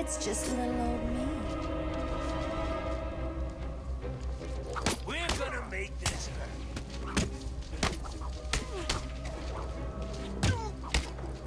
It's just little old me. We're gonna make this hurt.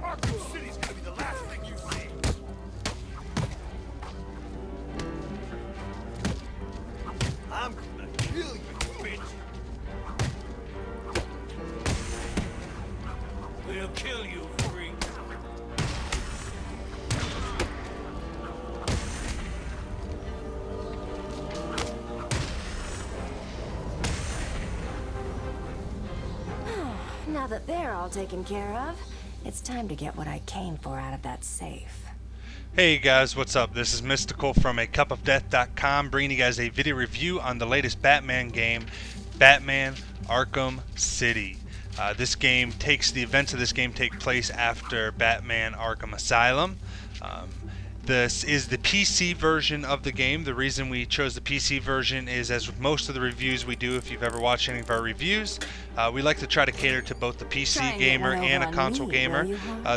Arkham City's gonna be the last thing you see. I'm gonna kill you, bitch. We'll kill you, freak. Now that they're all taken care of, it's time to get what I came for out of that safe. Hey guys, what's up? This is Mystical from acupofdeath.com, bringing you guys a video review on the latest Batman game, Batman Arkham City. The events of this game take place after Batman Arkham Asylum. This is the PC version of the game. The reason we chose the PC version is, as with most of the reviews we do, if you've ever watched any of our reviews, we like to try to cater to both the PC gamer and a console gamer.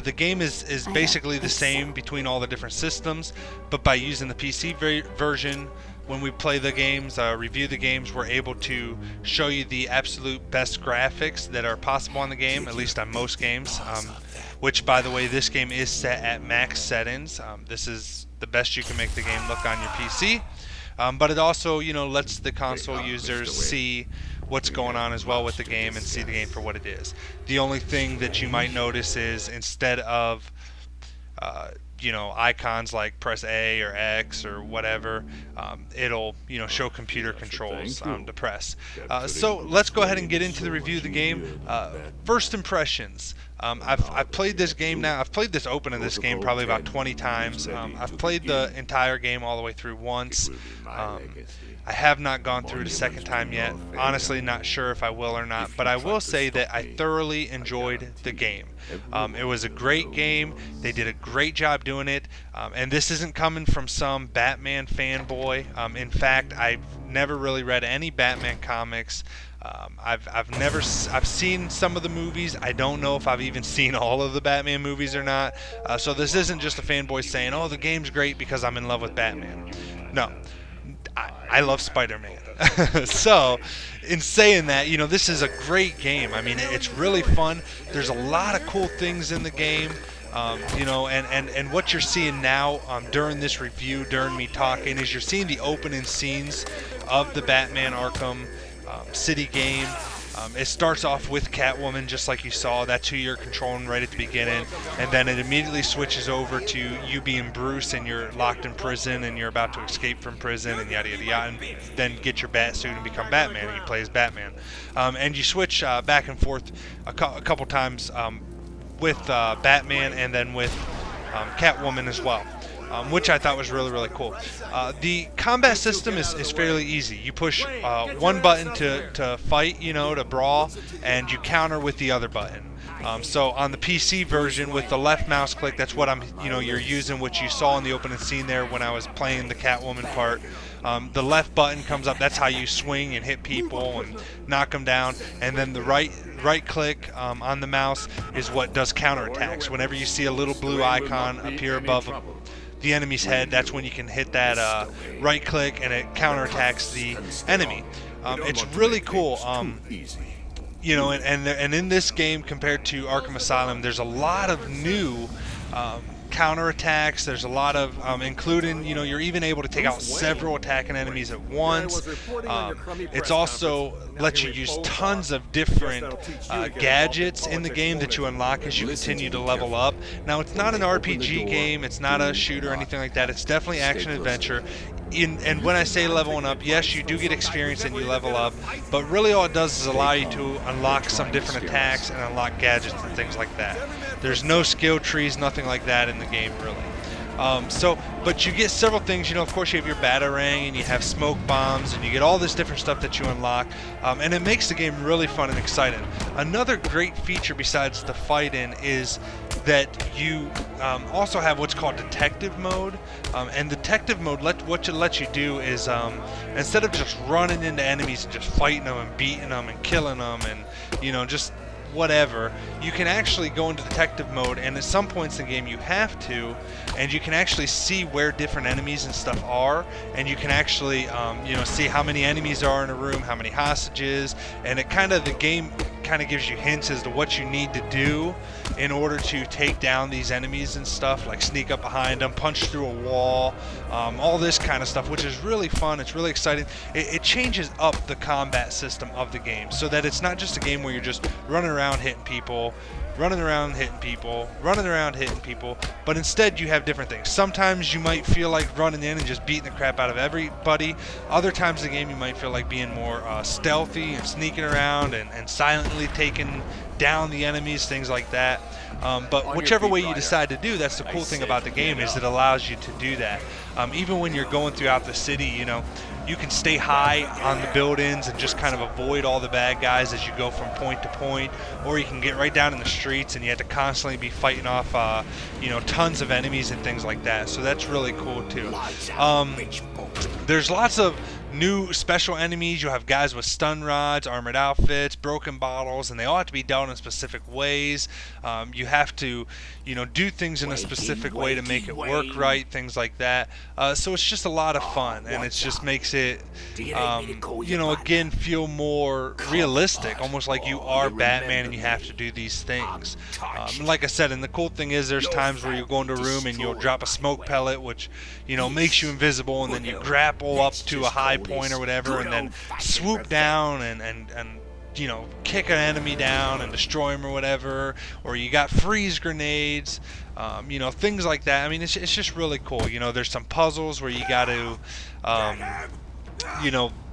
The game is basically the same between all the different systems, but by using the PC version, when we play the games, review the games, we're able to show you the absolute best graphics that are possible on the game, at least on most games. Which, by the way, this game is set at max settings. This is the best you can make the game look on your PC. But it also, lets the console users see what's going on as well with the game and see the game for what it is. The only thing that you might notice is instead of icons like press A or X or whatever, it'll show computer controls to press. So let's go ahead and get into the review of the game. First impressions. I've played this game now. I've played this open in this game probably about 20 times. I've played the entire game all the way through once. I have not gone through it a second time yet. Honestly, not sure if I will or not, but I will say that I thoroughly enjoyed the game. It was a great game. They did a great job doing it, and this isn't coming from some Batman fanboy. In fact, I've never really read any Batman comics. I've seen some of the movies. I don't know if I've even seen all of the Batman movies or not. So this isn't just a fanboy saying, "Oh, the game's great because I'm in love with Batman." No, I love Spider-Man. So, in saying that, this is a great game. I mean, it's really fun. There's a lot of cool things in the game. And what you're seeing now during this review, during me talking, is you're seeing the opening scenes of the Batman Arkham City game. It starts off with Catwoman, just like you saw. That's who you're controlling right at the beginning, and then it immediately switches over to you being Bruce, and you're locked in prison, and you're about to escape from prison, and yada yada yada, and then get your bat suit and become Batman, and you play as Batman. And you switch back and forth a couple times with Batman, and then with Catwoman as well. Which I thought was really, really cool. The combat system is fairly easy. You push one button to fight, to brawl, and you counter with the other button. So on the PC version, with the left mouse click, that's what you're using, which you saw in the opening scene there when I was playing the Catwoman part. The left button comes up. That's how you swing and hit people and knock them down. And then the right click on the mouse is what does counterattacks. Whenever you see a little blue icon appear above the enemy's head, that's when you can hit that right click and it counterattacks the enemy. It's really cool. And in this game, compared to Arkham Asylum, there's a lot of new counterattacks. There's a lot of including, you're even able to take out several attacking enemies at once. It's also lets you use tons of different gadgets in the game that you unlock as you continue to level up. Now, it's not an RPG game, it's not a shooter or anything like that. It's definitely action adventure. And when I say leveling up, yes, you do get experience and you level up, but really all it does is allow you to unlock some different attacks and unlock gadgets and things like that. There's no skill trees, nothing like that in the game, really. But you get several things. Of course, you have your Batarang, and you have smoke bombs, and you get all this different stuff that you unlock, and it makes the game really fun and exciting. Another great feature besides the fighting is that you also have what's called detective mode, and detective mode, what it lets you do is instead of just running into enemies and just fighting them and beating them and killing them and just whatever, you can actually go into detective mode, and at some points in the game you have to, and you can actually see where different enemies and stuff are, and you can actually see how many enemies are in a room, how many hostages, and the game kind of gives you hints as to what you need to do in order to take down these enemies and stuff, like sneak up behind them, punch through a wall, all this kind of stuff, which is really fun. It's really exciting. It changes up the combat system of the game so that it's not just a game where you're just running around hitting people, running around hitting people, running around hitting people, but instead you have different things. Sometimes you might feel like running in and just beating the crap out of everybody. Other times in the game you might feel like being more stealthy and sneaking around and silently taking down the enemies, things like that. But whichever way you decide to do, that's the cool thing about the game, is it allows you to do that. Even when you're going throughout the city, you can stay high on the buildings and just kind of avoid all the bad guys as you go from point to point, or you can get right down in the streets and you have to constantly be fighting off tons of enemies and things like that. So that's really cool too. There's lots of new special enemies. You'll have guys with stun rods, armored outfits, broken bottles, and they all have to be dealt in specific ways. You have to do things in a specific way to make it work right, things like that. So it's just a lot of fun, and it just makes it again feel more realistic, almost like you are Batman and you have to do these things. Like I said, and the cool thing is there's times where you'll go into a room and you'll drop a smoke pellet, which makes you invisible, and then you grapple up to a high point or whatever, and then swoop down and kick an enemy down and destroy him or whatever, or you got freeze grenades, things like that. I mean, it's just really cool. There's some puzzles where you got to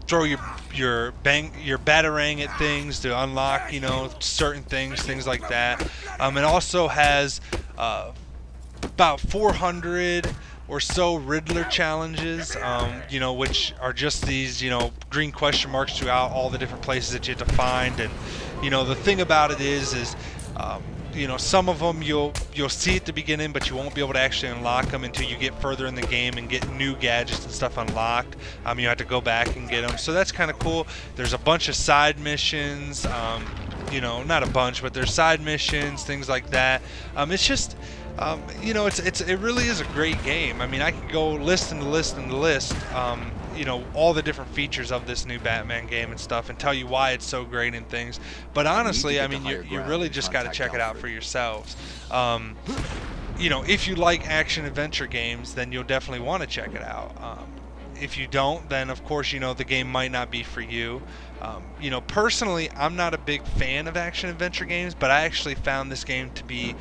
throw your batarang at things to unlock certain things like that. It also has about 400 or so Riddler challenges, which are just these, green question marks throughout all the different places that you have to find. And, the thing about it is some of them you'll see at the beginning, but you won't be able to actually unlock them until you get further in the game and get new gadgets and stuff unlocked. You have to go back and get them. So that's kind of cool. There's a bunch of side missions, not a bunch, but there's side missions, things like that. It's just... it really is a great game. I mean, I could go list and list and list, all the different features of this new Batman game and stuff, and tell you why it's so great and things. But honestly, I mean, you really just got to check it out for yourselves. If you like action adventure games, then you'll definitely want to check it out. If you don't, then of course the game might not be for you. Personally, I'm not a big fan of action adventure games, but I actually found this game to be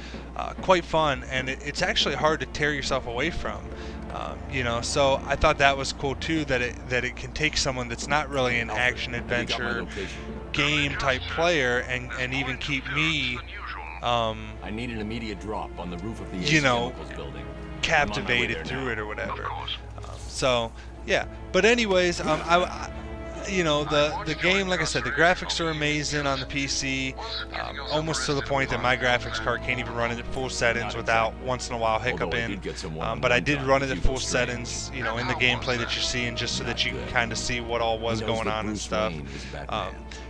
quite fun, and it's actually hard to tear yourself away from. So I thought that was cool too, that it can take someone that's not really an action adventure game type player and even keep me I need an immediate drop on the roof of the building. Captivated through it or whatever. So yeah, but anyways, the game, like I said, the graphics are amazing on the PC, almost to the point that my graphics card can't even run it at full settings without once in a while hiccuping. But I did run it at full settings, in the gameplay that you're seeing, just so that you can kind of see what all was going on and stuff.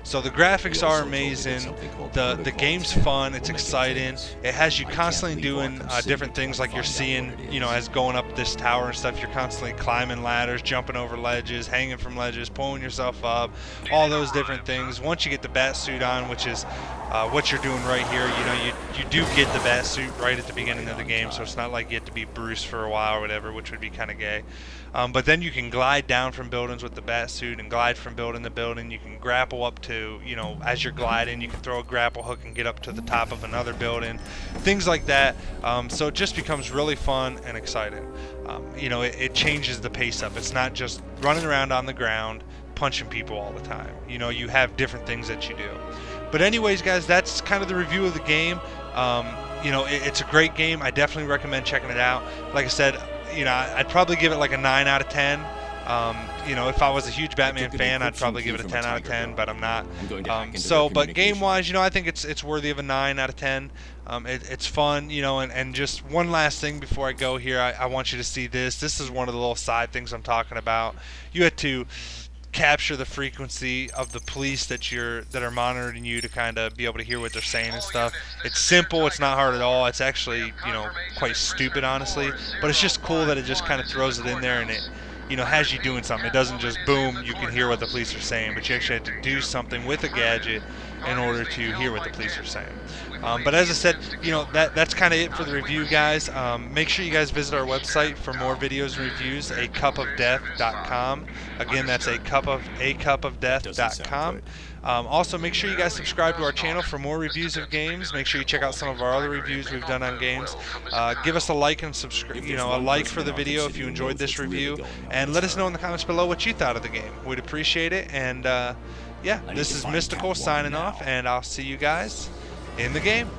So the graphics are amazing. The game's fun. It's exciting. It has you constantly doing different things, like you're seeing, as going up this tower and stuff. You're constantly climbing ladders, jumping over ledges, hanging from ledges, pulling yourself up, all those different things. Once you get the bat suit on, which is what you're doing right here, you do get the bat suit right at the beginning of the game, so it's not like you have to be Bruce for a while or whatever, which would be kind of gay. But then you can glide down from buildings with the bat suit and glide from building to building. You can grapple up to, as you're gliding, you can throw a grapple hook and get up to the top of another building, things like that. So it just becomes really fun and exciting. It changes the pace up. It's not just running around on the ground punching people all the time. You have different things that you do. But anyways, guys, that's kind of the review of the game. It's a great game. I definitely recommend checking it out. Like I said, I'd probably give it like a 9 out of 10. If I was a huge Batman fan, I'd probably give it a 10 out of 10, but I'm not. But game-wise, I think it's worthy of a 9 out of 10. It's fun, and just one last thing before I go here, I want you to see this. This is one of the little side things I'm talking about. You had to capture the frequency of the police that are monitoring you to kind of be able to hear what they're saying and stuff. It's simple. It's not hard at all. It's actually, you know, quite stupid, honestly. But it's just cool that it just kind of throws it in there and it, you know, has you doing something. It doesn't just boom, you can hear what the police are saying, but you actually have to do something with a gadget in order to hear what the police are saying. But as I said, you know, that's kind of it for the review, guys. Make sure you guys visit our website for more videos and reviews, acupofdeath.com. Again, that's acupofdeath.com. Also, make sure you guys subscribe to our channel for more reviews of games. Make sure you check out some of our other reviews we've done on games. Give us a like and subscribe. You know, a like for the video if you enjoyed this review, and let us know in the comments below what you thought of the game. We'd appreciate it. And yeah, this is Mystical signing off, and I'll see you guys in the game.